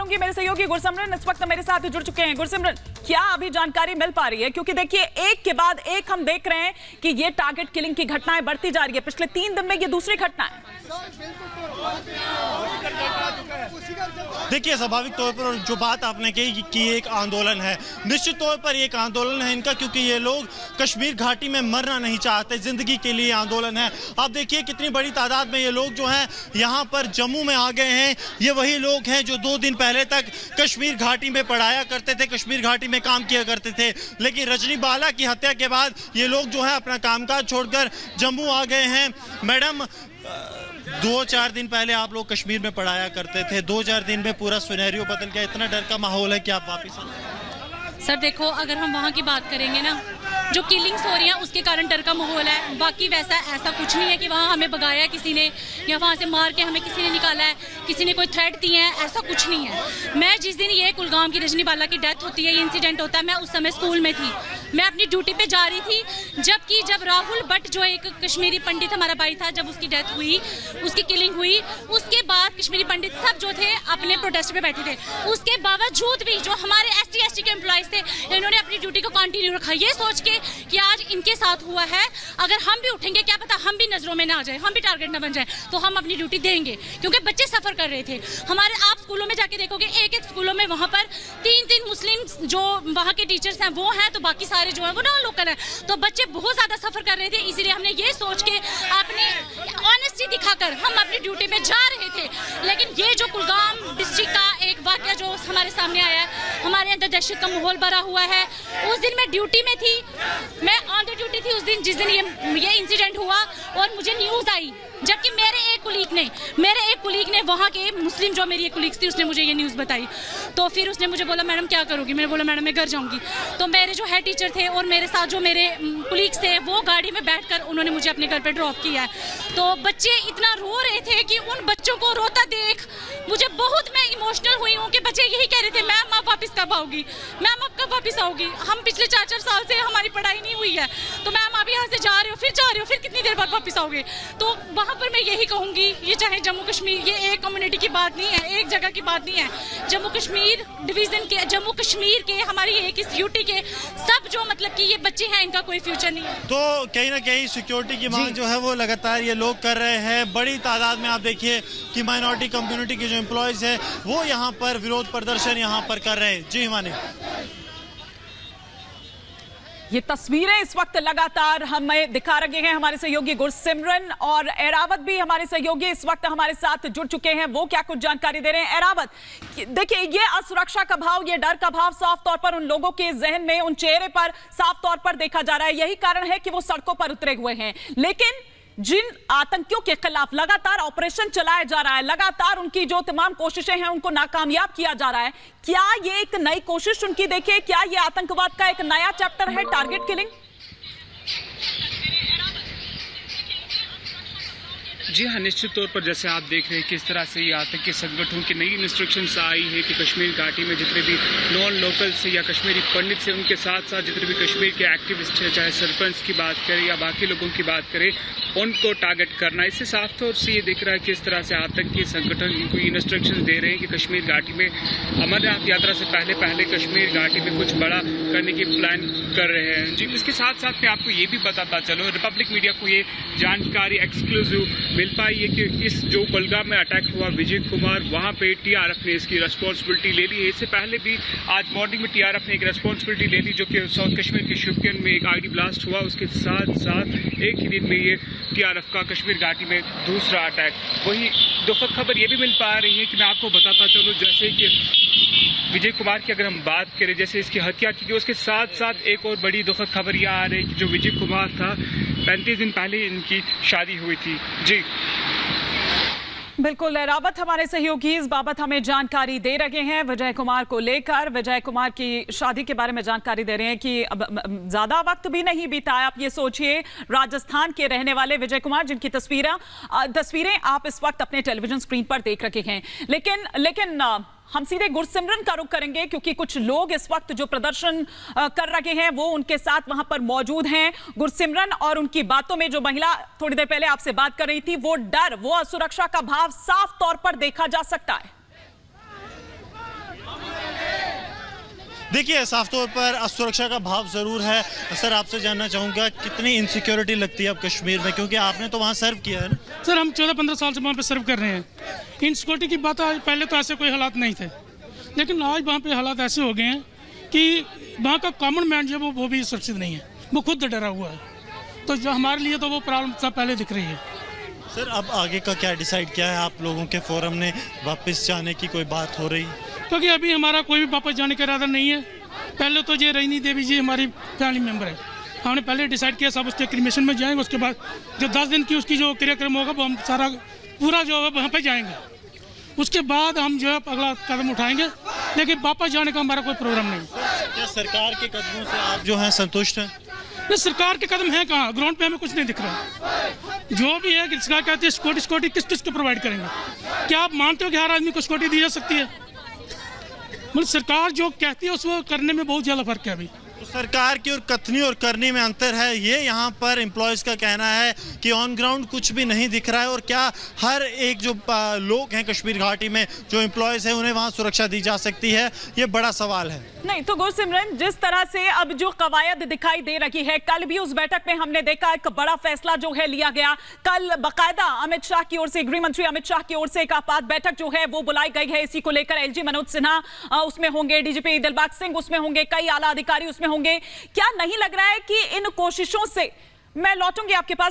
करूंगी मेरे सहयोगी गुरसिमरन इस वक्त मेरे साथ जुड़ चुके हैं। गुरसिमरन, क्या अभी जानकारी मिल पा रही है? क्योंकि देखिए एक के बाद एक हम देख रहे हैं कि ये टारगेट किलिंग की घटनाएं बढ़ती जा रही है। पिछले 3 दिन में ये दूसरी घटना है। देखिए, स्वाभाविक तौर पर जो बात आपने कही कि एक आंदोलन है, निश्चित तौर पर एक आंदोलन है इनका, क्योंकि ये लोग कश्मीर घाटी में मरना नहीं चाहते, जिंदगी के लिए आंदोलन है। आप देखिए कितनी बड़ी तादाद में ये लोग जो हैं यहाँ पर जम्मू में आ गए हैं। ये वही लोग हैं जो 2 दिन पहले तक कश्मीर घाटी में पढ़ाया करते थे, कश्मीर घाटी में काम किया करते थे, लेकिन रजनी बाला की हत्या के बाद ये लोग जो है अपना कामकाज छोड़कर जम्मू आ गए हैं। मैडम, 2-4 दिन पहले आप लोग कश्मीर में पढ़ाया करते थे, 2-4 दिन में पूरा सिनेरियो बदल गया, इतना डर का माहौल है कि आप वापस आ? सर देखो, अगर हम वहाँ की बात करेंगे ना, जो किलिंग्स हो रही हैं उसके कारण डर का माहौल है। बाकी ऐसा कुछ नहीं है कि वहाँ हमें भगाया किसी ने या वहाँ से मार के हमें किसी ने निकाला है, किसी ने कोई थ्रेट दिए हैं, ऐसा कुछ नहीं है। मैं जिस दिन ये कुलगाम की रजनी बाला की डेथ होती है, ये इंसिडेंट होता है, मैं उस समय स्कूल में थी, मैं अपनी ड्यूटी पे जा रही थी। जब राहुल भट्ट जो एक कश्मीरी पंडित हमारा भाई था, जब उसकी डेथ हुई, उसकी किलिंग हुई, उसके बाद कश्मीरी पंडित सब जो थे अपने प्रोटेस्ट पे बैठे थे। उसके बावजूद भी जो हमारे ST के एम्प्लॉयज थे, इन्होंने अपनी ड्यूटी को कंटिन्यू रखा, ये सोच के कि आज इनके साथ हुआ है, अगर हम भी उठेंगे क्या पता हम भी नजरों में ना आ जाए, हम भी टारगेट ना बन जाए, तो हम अपनी ड्यूटी देंगे, क्योंकि बच्चे सफर कर रहे थे हमारे। आप स्कूलों में जाके देखोगे, एक स्कूलों में वहाँ पर 3 मुस्लिम जो वहाँ के टीचर्स हैं वो हैं, तो बाकी सारे जो है वो नॉन लोकल है। तो बच्चे बहुत ज्यादा सफर कर रहे थे, इसीलिए हमने ये सोच के अपनी ऑनेस्टी दिखाकर हम अपनी ड्यूटी में जा रहे थे। लेकिन ये जो कुलगाम डिस्ट्रिक्ट का एक वाकया जो हमारे सामने आया है, हमारे अंदर दहशत का माहौल भरा हुआ है। उस दिन मैं ड्यूटी में थी, मैं ऑन द ड्यूटी थी उस दिन जिस दिन ये इंसिडेंट हुआ, और मुझे न्यूज आई, जबकि मेरे एक कुलीग ने वहाँ के मुस्लिम जो मेरी एक कुलीग थी, उसने मुझे ये न्यूज़ बताई। तो फिर उसने मुझे बोला, मैडम क्या करोगी? मैंने बोला, मैडम मैं घर जाऊँगी। तो मेरे जो हेड टीचर थे और मेरे साथ जो मेरे कुलीग्स थे, वो गाड़ी में बैठकर उन्होंने मुझे अपने घर पे ड्रॉप किया है। तो बच्चे इतना रो रहे थे कि उन बच्चों को रोता देख मुझे बहुत, मैं इमोशनल हुई हूँ कि बच्चे यही कह रहे थे, मैम आप वापस कब आओगी, मैम आप कब वापस आओगी? हम पिछले 4-4 साल से हमारी पढ़ाई नहीं हुई है, तो मैम आप यहाँ से जा रहे हो, फिर कितनी देर बाद वापस आओगे? तो वहाँ पर मैं यही कहूँगी, ये चाहे जम्मू कश्मीर, ये एक कम्युनिटी की बात नहीं है, एक जगह की बात नहीं है। जम्मू कश्मीर डिवीजन के, जम्मू कश्मीर के, हमारी एक इस यूटी के सब जो मतलब कि ये बच्चे हैं, इनका कोई फ्यूचर नहीं है। तो कहीं ना कहीं सिक्योरिटी की मांग जो है वो लगातार ये लोग कर रहे हैं। बड़ी तादाद में आप देखिए कि माइनॉरिटी कम्युनिटी के जो एम्प्लॉयज है वो यहाँ पर विरोध प्रदर्शन यहाँ पर कर रहे हैं। जी हिमानी, ये तस्वीरें इस वक्त लगातार हमें दिखा रहे हैं हमारे सहयोगी गुरसिमरन, और एरावत भी हमारे सहयोगी इस वक्त हमारे साथ जुड़ चुके हैं। वो क्या कुछ जानकारी दे रहे हैं? एरावत, देखिए ये असुरक्षा का भाव, ये डर का भाव साफ तौर पर उन लोगों के जहन में, उन चेहरे पर साफ तौर पर देखा जा रहा है। यही कारण है कि वो सड़कों पर उतरे हुए हैं। लेकिन जिन आतंकियों के खिलाफ लगातार ऑपरेशन चलाया जा रहा है, लगातार उनकी जो तमाम कोशिशें हैं उनको नाकामयाब किया जा रहा है, क्या ये एक नई कोशिश उनकी देखिए, क्या ये आतंकवाद का एक नया चैप्टर है, टारगेट किलिंग? जी हाँ, निश्चित तौर पर जैसे आप देख रहे हैं किस तरह से ये आतंकी संगठनों की नई इंस्ट्रक्शंस आई है कि कश्मीर घाटी में जितने भी नॉन लोकल से या कश्मीरी पंडित से, उनके साथ साथ जितने भी कश्मीर के एक्टिविस्ट हैं, चाहे सरपंच की बात करें या बाकी लोगों की बात करें, उनको टारगेट करना। इससे साफ तौर से ये दिख रहा है किस तरह से आतंकी संगठन इनको इंस्ट्रक्शंस दे रहे हैं कि कश्मीर घाटी में अमरनाथ यात्रा से पहले कश्मीर घाटी में कुछ बड़ा करने की प्लान कर रहे हैं। जी, इसके साथ साथ मैं आपको ये भी बताता चलूँ, रिपब्लिक मीडिया को ये जानकारी एक्सक्लूसिव मिल पाई है कि इस जो कुलगाम में अटैक हुआ, विजय कुमार, वहाँ पे TRF ने इसकी रिस्पॉन्सिबिलिटी ले ली है। इससे पहले भी आज मॉर्निंग में TRF ने एक रिस्पॉन्सिबिलिटी ले ली, जो कि साउथ कश्मीर के शोपियान में एक ID ब्लास्ट हुआ। उसके साथ साथ एक ही दिन में ये TRF का कश्मीर घाटी में दूसरा अटैक। वही दुखद खबर ये भी मिल पा रही है कि मैं आपको बताता चलूँ, जैसे कि विजय कुमार की अगर हम बात करें, जैसे इसकी हत्या की गई, उसके साथ साथ एक और बड़ी दुखद खबर यह आ रही है कि जो विजय कुमार था, 35 दिन पहले इनकी शादी हुई थी। जी बिल्कुल, रावत हमारे सहयोगी इस बाबत हमें जानकारी दे रहे हैं विजय कुमार को लेकर। विजय कुमार की शादी के बारे में जानकारी दे रहे हैं कि अब ज्यादा वक्त भी नहीं बीता है। आप ये सोचिए, राजस्थान के रहने वाले विजय कुमार, जिनकी तस्वीरें आप इस वक्त अपने टेलीविजन स्क्रीन पर देख रहे हैं। लेकिन हम सीधे गुरसिमरन का रुख करेंगे, क्योंकि कुछ लोग इस वक्त जो प्रदर्शन कर रहे हैं वो उनके साथ वहां पर मौजूद हैं। गुरसिमरन, और उनकी बातों में जो महिला थोड़ी देर पहले आपसे बात कर रही थी, वो डर, वो असुरक्षा का भाव साफ तौर पर देखा जा सकता है। देखिए साफ तौर पर असुरक्षा का भाव ज़रूर है। सर आपसे जानना चाहूँगा कितनी इनसिक्योरिटी लगती है अब कश्मीर में, क्योंकि आपने तो वहाँ सर्व किया है ना? सर हम 14-15 साल से वहाँ पे सर्व कर रहे हैं। इनसिक्योरिटी की बात आज, पहले तो ऐसे कोई हालात नहीं थे, लेकिन आज वहाँ पे हालात ऐसे हो गए हैं कि वहाँ का कॉमन मैन जो है वो भी सुरक्षित नहीं है, वो खुद डरा हुआ है। तो जो हमारे लिए तो वो प्रॉब्लम सब पहले दिख रही है। सर अब आगे का क्या डिसाइड किया है आप लोगों के फोरम ने? वापस जाने की कोई बात हो रही? क्योंकि अभी हमारा कोई भी वापस जाने का इरादा नहीं है। पहले तो ये रजनी देवी जी हमारी फैमिली मेम्बर है, हमने पहले डिसाइड किया सब उसके क्रिमेशन में जाएंगे। उसके बाद जो 10 दिन की उसकी जो क्रियाक्रम होगा वो हम सारा पूरा जो है वहाँ पे जाएंगे। उसके बाद हम जो है अगला कदम उठाएंगे, लेकिन वापस जाने का हमारा कोई प्रोग्राम नहीं। क्या सरकार के कदमों से आप जो हैं संतुष्ट हैं? ये सरकार के कदम है कहाँ? ग्राउंड पे हमें कुछ नहीं दिख रहा। जो भी है कि सरकार कहती है सिक्योरिटी किस किस को प्रोवाइड करेंगे। क्या आप मानते हो कि हर आदमी को सिक्योरिटी दी जा सकती है? मतलब सरकार जो कहती है उसको करने में बहुत ज़्यादा फर्क है अभी। तो सरकार की और कथनी और करनी में अंतर है, ये यहाँ पर एम्प्लॉयज़ का कहना है कि ऑन ग्राउंड कुछ भी नहीं दिख रहा है। और क्या हर एक जो लोग हैं कश्मीर घाटी में जो एम्प्लॉयज़ हैं उन्हें वहाँ सुरक्षा दी जा सकती है, ये बड़ा सवाल है। नहीं तो गुरसिमरन, जिस तरह से अब जो कवायद दिखाई दे रही है, कल भी उस बैठक में हमने देखा एक बड़ा फैसला जो है लिया गया। कल बाकायदा अमित शाह की ओर से, गृह मंत्री अमित शाह की ओर से एक आपात बैठक जो है वो बुलाई गई है। इसी को लेकर एलजी मनोज सिन्हा उसमें होंगे, डीजीपी दिलबाग सिंह उसमें होंगे, कई आला अधिकारी उसमें होंगे। क्या नहीं लग रहा है कि इन कोशिशों से, मैं लौटूंगी आपके पास